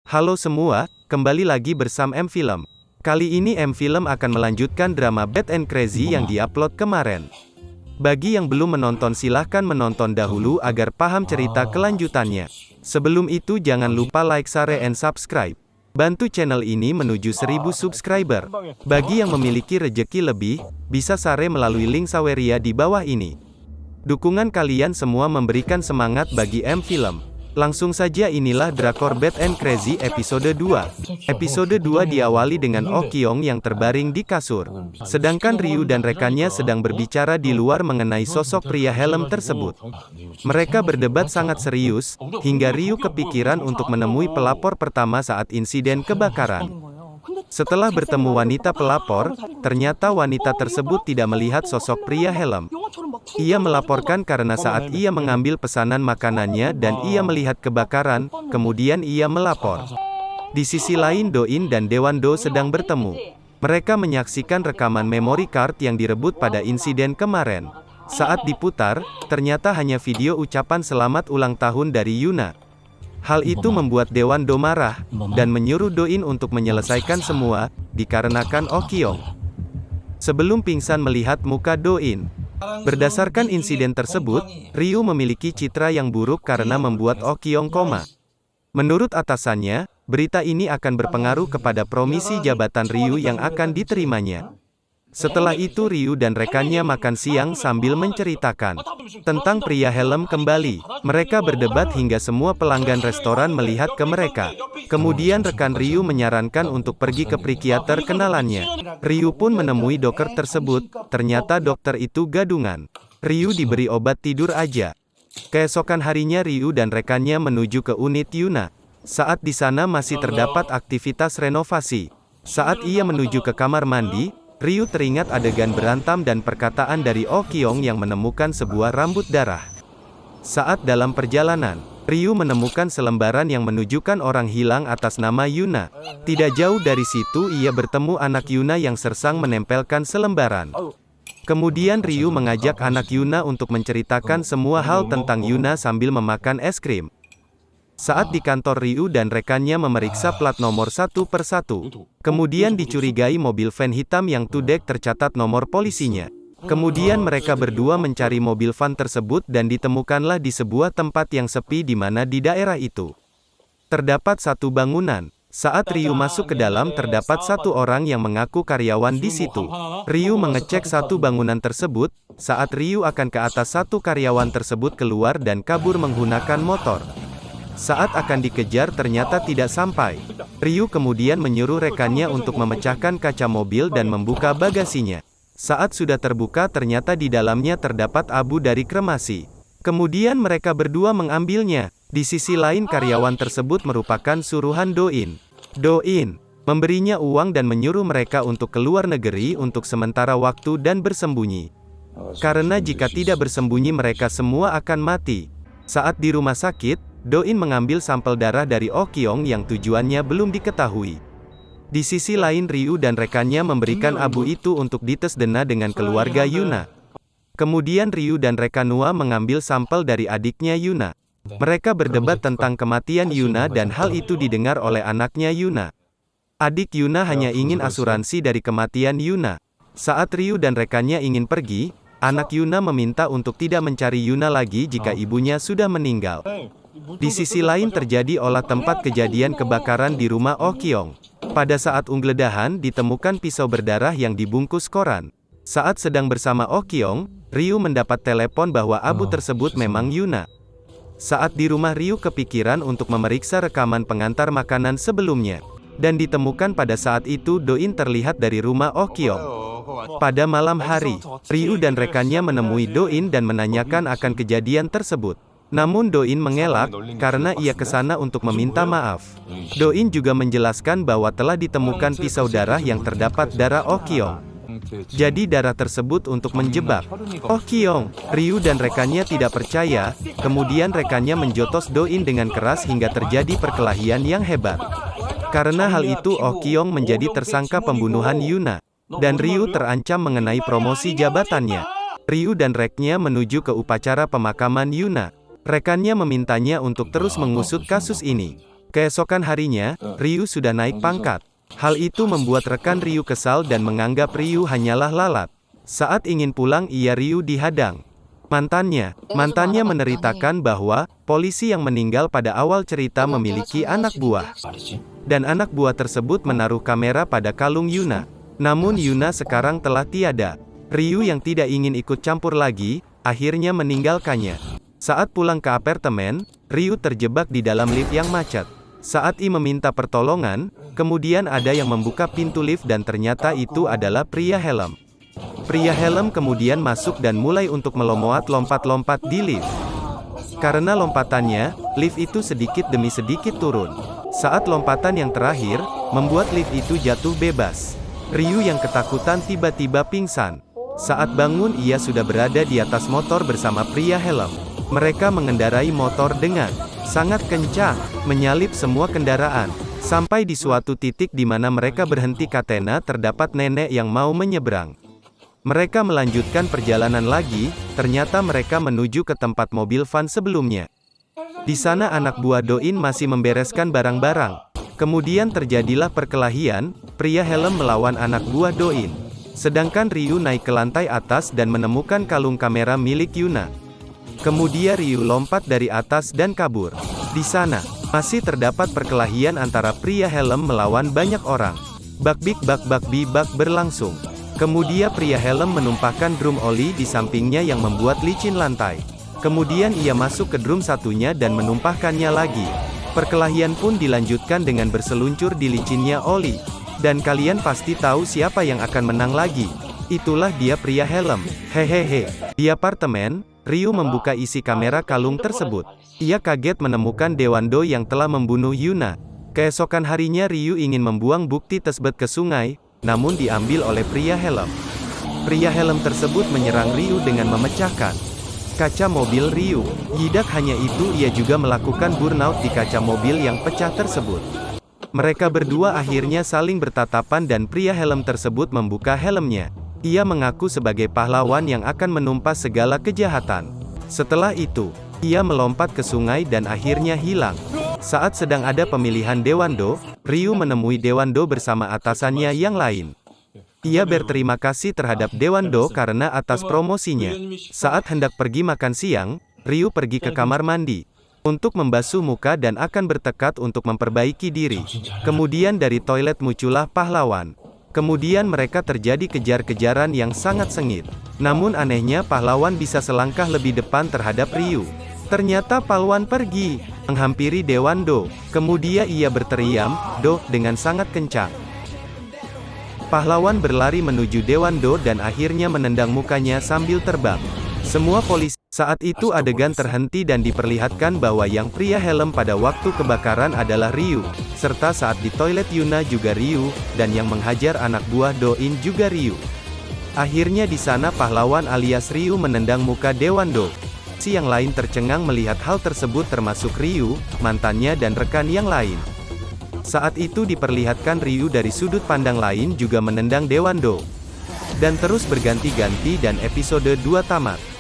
Halo semua, kembali lagi bersama M-Film. Kali ini M-Film akan melanjutkan drama Bad and Crazy yang diupload kemarin. Bagi yang belum menonton silahkan menonton dahulu agar paham cerita kelanjutannya. Sebelum itu jangan lupa like, share, and subscribe. Bantu channel ini menuju 1000 subscriber. Bagi yang memiliki rejeki lebih, bisa share melalui link Saweria di bawah ini. Dukungan kalian semua memberikan semangat bagi M-Film. Langsung saja inilah drakor Bad and Crazy episode 2. Episode 2 diawali dengan Oh Kyung yang terbaring di kasur. Sedangkan Ryu dan rekannya sedang berbicara di luar mengenai sosok pria helm tersebut. Mereka berdebat sangat serius, hingga Ryu kepikiran untuk menemui pelapor pertama saat insiden kebakaran. Setelah bertemu wanita pelapor, ternyata wanita tersebut tidak melihat sosok pria helm. Ia melaporkan karena saat ia mengambil pesanan makanannya dan ia melihat kebakaran, kemudian ia melapor. Di sisi lain Do-in dan Daewon-do sedang bertemu. Mereka menyaksikan rekaman memory card yang direbut pada insiden kemarin. Saat diputar, ternyata hanya video ucapan selamat ulang tahun dari Yuna. Hal itu membuat Daewon-do marah, dan menyuruh Do-in untuk menyelesaikan semua, dikarenakan Oh Kyung sebelum pingsan melihat muka Do-in. Berdasarkan insiden tersebut, Ryu memiliki citra yang buruk karena membuat Oh Kyung koma. Menurut atasannya, berita ini akan berpengaruh kepada promisi jabatan Ryu yang akan diterimanya. Setelah itu Ryu dan rekannya makan siang sambil menceritakan tentang pria helm kembali. Mereka berdebat hingga semua pelanggan restoran melihat ke mereka. Kemudian rekan Ryu menyarankan untuk pergi ke psikiater kenalannya. Ryu pun menemui dokter tersebut, ternyata dokter itu gadungan. Ryu diberi obat tidur aja. Keesokan harinya Ryu dan rekannya menuju ke unit Yuna. Saat di sana masih terdapat aktivitas renovasi. Saat ia menuju ke kamar mandi, Ryu teringat adegan berantam dan perkataan dari Oh Kyung yang menemukan sebuah rambut darah. Saat dalam perjalanan, Ryu menemukan selembaran yang menunjukkan orang hilang atas nama Yuna. Tidak jauh dari situ ia bertemu anak Yuna yang sersang menempelkan selembaran. Kemudian Ryu mengajak anak Yuna untuk menceritakan semua hal tentang Yuna sambil memakan es krim. Saat di kantor Ryu dan rekannya memeriksa plat nomor satu per satu. Kemudian dicurigai mobil van hitam yang tudek tercatat nomor polisinya. Kemudian mereka berdua mencari mobil van tersebut dan ditemukanlah di sebuah tempat yang sepi di mana di daerah itu terdapat satu bangunan. Saat Ryu masuk ke dalam terdapat satu orang yang mengaku karyawan di situ. Ryu mengecek satu bangunan tersebut. Saat Ryu akan ke atas, satu karyawan tersebut keluar dan kabur menggunakan motor. Saat akan dikejar ternyata tidak sampai. Ryu kemudian menyuruh rekannya untuk memecahkan kaca mobil dan membuka bagasinya. Saat sudah terbuka ternyata di dalamnya terdapat abu dari kremasi. Kemudian mereka berdua mengambilnya. Di sisi lain karyawan tersebut merupakan suruhan Do-in. Do-in memberinya uang dan menyuruh mereka untuk keluar negeri untuk sementara waktu dan bersembunyi. Karena jika tidak bersembunyi mereka semua akan mati. Saat di rumah sakit, Do-in mengambil sampel darah dari Oh Kyung yang tujuannya belum diketahui. Di sisi lain Ryu dan rekannya memberikan abu itu untuk dites DNA dengan keluarga Yuna. Kemudian Ryu dan rekan Noah mengambil sampel dari adiknya Yuna. Mereka berdebat tentang kematian Yuna dan hal itu didengar oleh anaknya Yuna. Adik Yuna hanya ingin asuransi dari kematian Yuna. Saat Ryu dan rekannya ingin pergi, anak Yuna meminta untuk tidak mencari Yuna lagi jika ibunya sudah meninggal. Di sisi lain terjadi olah tempat kejadian kebakaran di rumah Oh Kyung. Pada saat penggeledahan ditemukan pisau berdarah yang dibungkus koran. Saat sedang bersama Oh Kyung, Ryu mendapat telepon bahwa abu tersebut memang Yuna. Saat di rumah Ryu kepikiran untuk memeriksa rekaman pengantar makanan sebelumnya. Dan ditemukan pada saat itu Do-in terlihat dari rumah Oh Kyung. Pada malam hari, Ryu dan rekannya menemui Do-in dan menanyakan akan kejadian tersebut. Namun Do-in mengelak, karena ia ke sana untuk meminta maaf. Do-in juga menjelaskan bahwa telah ditemukan pisau darah yang terdapat darah Oh Kyung. Jadi darah tersebut untuk menjebak Oh Kyung. Ryu dan rekannya tidak percaya, kemudian rekannya menjotos Do-in dengan keras hingga terjadi perkelahian yang hebat. Karena hal itu Oh Kyung menjadi tersangka pembunuhan Yuna. Dan Ryu terancam mengenai promosi jabatannya. Ryu dan rekannya menuju ke upacara pemakaman Yuna. Rekannya memintanya untuk terus mengusut kasus ini. Keesokan harinya, Ryu sudah naik pangkat. Hal itu membuat rekan Ryu kesal dan menganggap Ryu hanyalah lalat. Saat ingin pulang Ryu dihadang. Mantannya menceritakan bahwa, polisi yang meninggal pada awal cerita memiliki anak buah. Dan anak buah tersebut menaruh kamera pada kalung Yuna. Namun Yuna sekarang telah tiada. Ryu yang tidak ingin ikut campur lagi, akhirnya meninggalkannya. Saat pulang ke apartemen, Ryu terjebak di dalam lift yang macet. Saat meminta pertolongan, kemudian ada yang membuka pintu lift dan ternyata itu adalah pria helm. Pria helm kemudian masuk dan mulai untuk melompat-lompat di lift. Karena lompatannya, lift itu sedikit demi sedikit turun. Saat lompatan yang terakhir, membuat lift itu jatuh bebas. Ryu yang ketakutan tiba-tiba pingsan. Saat bangun ia sudah berada di atas motor bersama pria helm. Mereka mengendarai motor dengan sangat kencang, menyalip semua kendaraan. Sampai di suatu titik di mana mereka berhenti katena terdapat nenek yang mau menyeberang. Mereka melanjutkan perjalanan lagi, ternyata mereka menuju ke tempat mobil van sebelumnya. Di sana anak buah Doin masih membereskan barang-barang. Kemudian terjadilah perkelahian, pria helm melawan anak buah Doin. Sedangkan Ryu naik ke lantai atas dan menemukan kalung kamera milik Yuna. Kemudian Ryu lompat dari atas dan kabur. Di sana, masih terdapat perkelahian antara pria helm melawan banyak orang. Bak-bik-bak-bak-bibak berlangsung. Kemudian pria helm menumpahkan drum oli di sampingnya yang membuat licin lantai. Kemudian ia masuk ke drum satunya dan menumpahkannya lagi. Perkelahian pun dilanjutkan dengan berseluncur di licinnya oli. Dan kalian pasti tahu siapa yang akan menang lagi. Itulah dia pria helm. Hehehe. Di apartemen, Ryu membuka isi kamera kalung tersebut. Ia kaget menemukan Dewando yang telah membunuh Yuna. Keesokan harinya Ryu ingin membuang bukti tersebut ke sungai, namun diambil oleh pria helm. Pria helm tersebut menyerang Ryu dengan memecahkan kaca mobil Ryu. Tidak hanya itu, ia juga melakukan burnout di kaca mobil yang pecah tersebut. Mereka berdua akhirnya saling bertatapan dan pria helm tersebut membuka helmnya. Ia mengaku sebagai pahlawan yang akan menumpas segala kejahatan. Setelah itu, ia melompat ke sungai dan akhirnya hilang. Saat sedang ada pemilihan Dewando, Ryu menemui Dewando bersama atasannya yang lain. Ia berterima kasih terhadap Dewando karena atas promosinya. Saat hendak pergi makan siang, Ryu pergi ke kamar mandi untuk membasuh muka dan akan bertekad untuk memperbaiki diri. Kemudian dari toilet muncullah pahlawan. Kemudian mereka terjadi kejar-kejaran yang sangat sengit. Namun anehnya pahlawan bisa selangkah lebih depan terhadap Ryu. Ternyata pahlawan pergi, menghampiri Dewando. Kemudian ia berteriak, "Do!" dengan sangat kencang. Pahlawan berlari menuju Dewando dan akhirnya menendang mukanya sambil terbang. Semua polisi. Saat itu adegan terhenti dan diperlihatkan bahwa yang pria helm pada waktu kebakaran adalah Ryu. Serta saat di toilet Yuna juga Ryu, dan yang menghajar anak buah Doin juga Ryu. Akhirnya di sana pahlawan alias Ryu menendang muka Dewando. Si yang lain tercengang melihat hal tersebut termasuk Ryu, mantannya dan rekan yang lain. Saat itu diperlihatkan Ryu dari sudut pandang lain juga menendang Dewando. Dan terus berganti-ganti dan episode 2 tamat.